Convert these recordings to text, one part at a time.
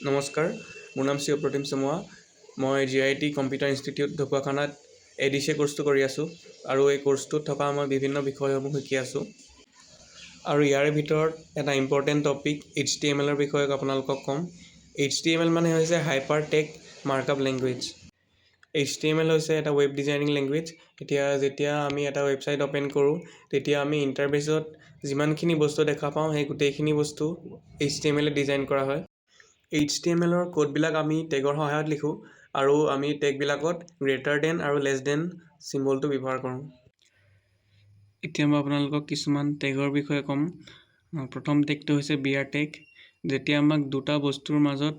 নমস্কাৰ, মোৰ নাম শিৱপ্ৰতিম চমুৱা। মই GIT কম্পিউটাৰ ইনষ্টিটিউট ঢকুৱাখানাত ADCA কোৰ্চটো কৰি আছোঁ আৰু এই কোৰ্চটোত থকা মই বিভিন্ন বিষয়সমূহ শিকি আছোঁ। আৰু ইয়াৰে ভিতৰত এটা ইম্পৰ্টেণ্ট টপিক HTML বিষয়ে আপোনালোকক ক'ম। HTML মানে হৈছে hyper text markup language. HTML হৈছে এটা ৱেব ডিজাইনিং লেংগুৱেজ। যেতিয়া আমি এটা ৱেবছাইট অ'পেন কৰোঁ, তেতিয়া আমি ইণ্টাৰফেচত যিমানখিনি বস্তু দেখা পাওঁ, সেই গোটেইখিনি বস্তু HTML ডিজাইন কৰা হয়। HTML কোডবিলাক আমি টেগৰ সহায়ত লিখোঁ আৰু আমি টেগবিলাকত গ্ৰেটাৰ দেন আৰু লেছ দেন চিম্বলটো ব্যৱহাৰ কৰোঁ। এতিয়া মই আপোনালোকক কিছুমান টেগৰ বিষয়ে ক'ম। প্ৰথম টেগটো হৈছে বিয়াৰ টেগ। যেতিয়া আমাক দুটা বস্তুৰ মাজত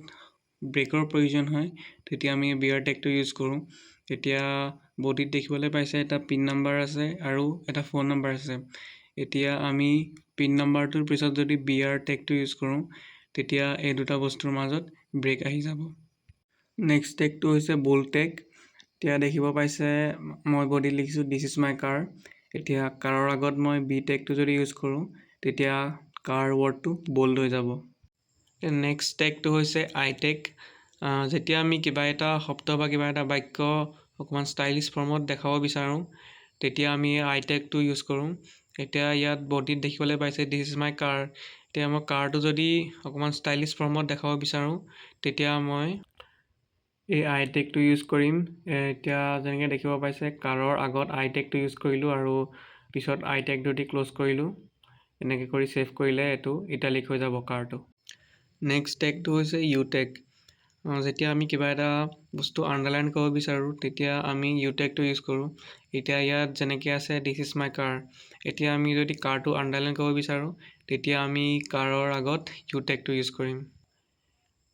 ব্ৰেকৰ প্ৰয়োজন হয়, তেতিয়া আমি বিয়াৰ টেগটো ইউজ কৰোঁ। এতিয়া বডিত দেখিবলৈ পাইছে এটা পিন নাম্বাৰ আছে আৰু এটা ফোন নাম্বাৰ আছে। এতিয়া আমি পিন নাম্বাৰটোৰ পিছত যদি বিয়াৰ টেগটো ইউজ কৰোঁ, তেতিয়া এই দুটা বস্তুৰ মাজত ব্ৰেক আহি যাব। নেক্সট টেগটো হৈছে বোল্ড টেগ। এতিয়া দেখিব পাইছে মই বডিত লিখিছোঁ দিছ ইজ মাই কাৰ। এতিয়া কাৰৰ আগত মই বি টেগটো যদি ইউজ কৰোঁ, তেতিয়া কাৰ ৱৰ্ডটো বোল্ড হৈ যাব। নেক্সট টেগটো হৈছে আই টেগ। যেতিয়া আমি কিবা এটা শব্দ বা কিবা এটা বাক্য অকণমান ষ্টাইলিছ ফৰ্মত দেখাব বিচাৰোঁ, তেতিয়া আমি আই টেগটো ইউজ কৰোঁ। এতিয়া ইয়াত বডিত দেখিবলৈ পাইছে দিছ ইজ মাই কাৰ। এতিয়া মই কাৰটো যদি অকণমান ষ্টাইলিছ ফৰ্মত দেখাব বিচাৰোঁ, তেতিয়া মই এই আই টেগটো ইউজ কৰিম। এতিয়া যেনেকৈ দেখিব পাইছে কাৰৰ আগত আই টেগটো ইউজ কৰিলোঁ আৰু পিছত আই টেগটো দি ক্ল'জ কৰিলোঁ। এনেকৈ কৰি ছেভ কৰিলে এইটো ইটালিক হৈ যাব কাৰটো। নেক্সট টেগটো হৈছে ইউ টেগ। যেতিয়া আমি কিবা এটা বস্তু আণ্ডাৰলাইন কৰিব বিচাৰোঁ, তেতিয়া আমি ইউ টেগটো ইউজ কৰোঁ। এতিয়া ইয়াত যেনেকৈ আছে দিছ ইজ মাই কাৰ। এতিয়া আমি যদি কাৰটো আণ্ডাৰলাইন কৰিব বিচাৰোঁ, তেতিয়া আমি কাৰৰ আগত ইউ টেগটো ইউজ কৰিম।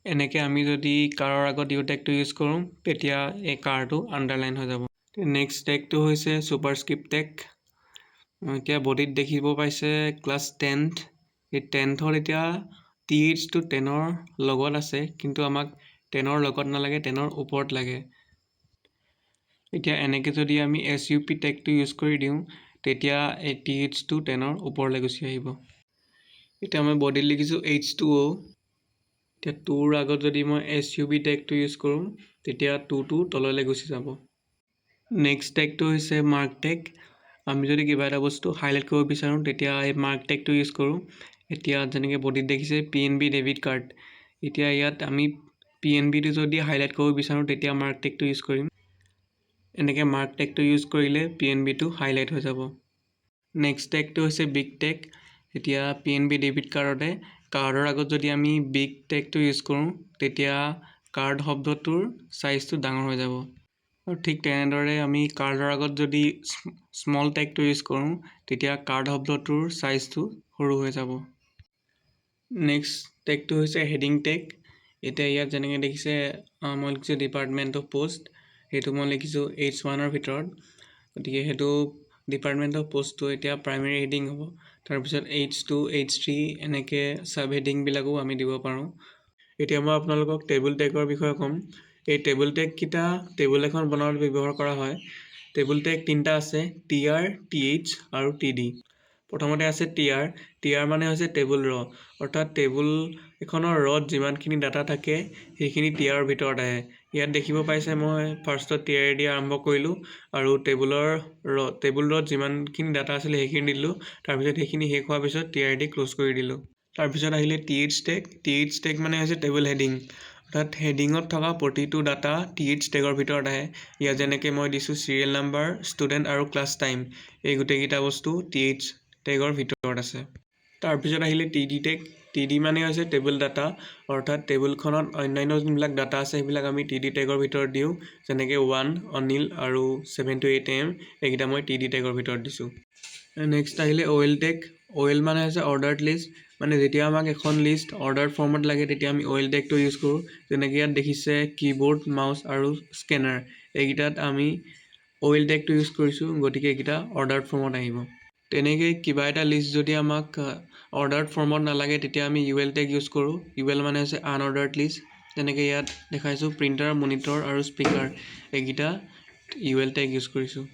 এনেকৈ আমি যদি কাৰৰ আগত ইউ টেগটো ইউজ কৰোঁ, তেতিয়া এই কাৰটো আণ্ডাৰলাইন হৈ যাব। নেক্সট টেগটো হৈছে ছুপাৰস্ক্ৰিপ্ট টেগ। এতিয়া বডিত দেখিব পাইছে ক্লাছ 10th। এই 10th এতিয়া TH টো 10ৰ লগত আছে, কিন্তু আমাক 10ৰ লগত নালাগে, 10ৰ ওপৰত লাগে। এতিয়া এনেকৈ যদি আমি SUP টেগটো ইউজ কৰি দিওঁ, তেতিয়া এই TH টো 10ৰ ওপৰলৈ গুচি আহিব। এতিয়া মই বডিত লিখিছোঁ H2O। এতিয়া 2ৰ আগত যদি মই SUB টেগটো ইউজ কৰোঁ, তেতিয়া 2টো তললৈ গুচি যাব। নেক্সট টেগটো হৈছে মাৰ্ক টেগ। আমি যদি কিবা এটা বস্তু হাইলাইট কৰিব বিচাৰোঁ, তেতিয়া এই মাৰ্ক টেগটো ইউজ কৰোঁ। এতিয়া যেনেকৈ বডিত দেখিছে PNB ডেবিট কাৰ্ড। এতিয়া ইয়াত আমি PNBটো যদি হাইলাইট কৰিব বিচাৰোঁ, তেতিয়া মাৰ্ক টেগটো ইউজ কৰিম। এনেকৈ মাৰ্ক টেগটো ইউজ কৰিলে PNBটো হাইলাইট হৈ যাব। নেক্সট টেগটো হৈছে বিগ টেগ। এতিয়া PNB ডেবিট কাৰ্ডতে কাৰ্ডৰ আগত যদি আমি বিগ টেগটো ইউজ কৰোঁ, তেতিয়া কাৰ্ড শব্দটোৰ চাইজটো ডাঙৰ হৈ যাব। আৰু ঠিক তেনেদৰে আমি কাৰ্ডৰ আগত যদি স্মল টেগটো ইউজ কৰোঁ, তেতিয়া কাৰ্ড শব্দটোৰ চাইজটো সৰু হৈ যাব। নেক্সট টেগটো হৈছে হেডিং টেগ। এতিয়া ইয়াত যেনেকৈ দেখিছে মই লিখিছোঁ ডিপাৰ্টমেণ্ট অফ পোষ্ট। সেইটো মই লিখিছোঁ H1ৰ ভিতৰত। গতিকে সেইটো ডিপাৰ্টমেণ্ট অফ পোষ্টটো এতিয়া প্ৰাইমেৰী হেডিং হ'ব। তাৰপিছত H2, H3 এনেকৈ চাব হেডিংবিলাকো আমি দিব পাৰোঁ। এতিয়া মই আপোনালোকক টেবুল টেগৰ বিষয়ে ক'ম। এই টেবুল টেগকেইটা টেবুল এখন বনাওঁতে ব্যৱহাৰ কৰা হয়। টেবুল টেগ 3টা আছে, TR, TH আৰু TD। প্ৰথমতে আছে TR। TR মানে হৈছে টেবুল ৰ', অৰ্থাৎ টেবুল এখনৰ ৰ'ত যিমানখিনি ডাটা থাকে, সেইখিনি TR ভিতৰত আহে। ইয়াত দেখিব পাইছে মই ফাৰ্ষ্টত TR দি আৰম্ভ কৰিলোঁ আৰু টেবুল ৰ'ত যিমানখিনি ডাটা আছিলে সেইখিনি দিলোঁ। তাৰপিছত সেইখিনি শেষ হোৱাৰ পিছত TR দি ক্ল'জ কৰি দিলোঁ। তাৰপিছত আহিলে TH টেগ। TH টেগ মানে হৈছে টেবুল হেডিং, অৰ্থাৎ হেডিঙত থকা প্ৰতিটো ডাটা TH টেগৰ ভিতৰত আহে। ইয়াত যেনেকৈ মই দিছোঁ চিৰিয়েল নাম্বাৰ, ষ্টুডেণ্ট আৰু ক্লাছ টাইম। এই গোটেইকেইটা বস্তু TH টেগৰ ভিতৰত আছে। তাৰপিছত আহিলে TD টেগ। TD মানে হৈছে টেবুল ডাটা, অৰ্থাৎ টেবুলখনত অন্যান্য যোনবিলাক ডাটা আছে সেইবিলাক আমি TD টেগৰ ভিতৰত দিওঁ। যেনেকৈ 1 অনিল আৰু 7 to 8 AM এইকেইটা মই TD টেগৰ ভিতৰত দিছোঁ। নেক্সট আহিলে OL টেগ। OL মানে হৈছে অৰ্ডাৰ্ড লিষ্ট। মানে যেতিয়া আমাক এখন লিষ্ট অৰ্ডাৰ ফৰ্মত লাগে, তেতিয়া আমি OL টেগটো ইউজ কৰোঁ। যেনেকৈ ইয়াত দেখিছে কীবৰ্ড, মাউচ আৰু স্কেনাৰ। এইকেইটাত আমি OL টেগটো ইউজ কৰিছোঁ, গতিকে এইকেইটা অৰ্ডাৰ্ড ফৰ্মত আহিব। তেনেকৈ কিবা এটা লিষ্ট যদি আমাক অৰ্ডাৰ্ড ফৰ্মত নালাগে, তেতিয়া আমি UL টেগ ইউজ কৰোঁ। UL মানে হৈছে আনঅৰ্ডাৰ্ড লিষ্ট। যেনেকৈ ইয়াত দেখাইছোঁ প্ৰিণ্টাৰ, মনিটৰ আৰু স্পীকাৰ। এইকেইটা UL টেগ ইউজ কৰিছোঁ।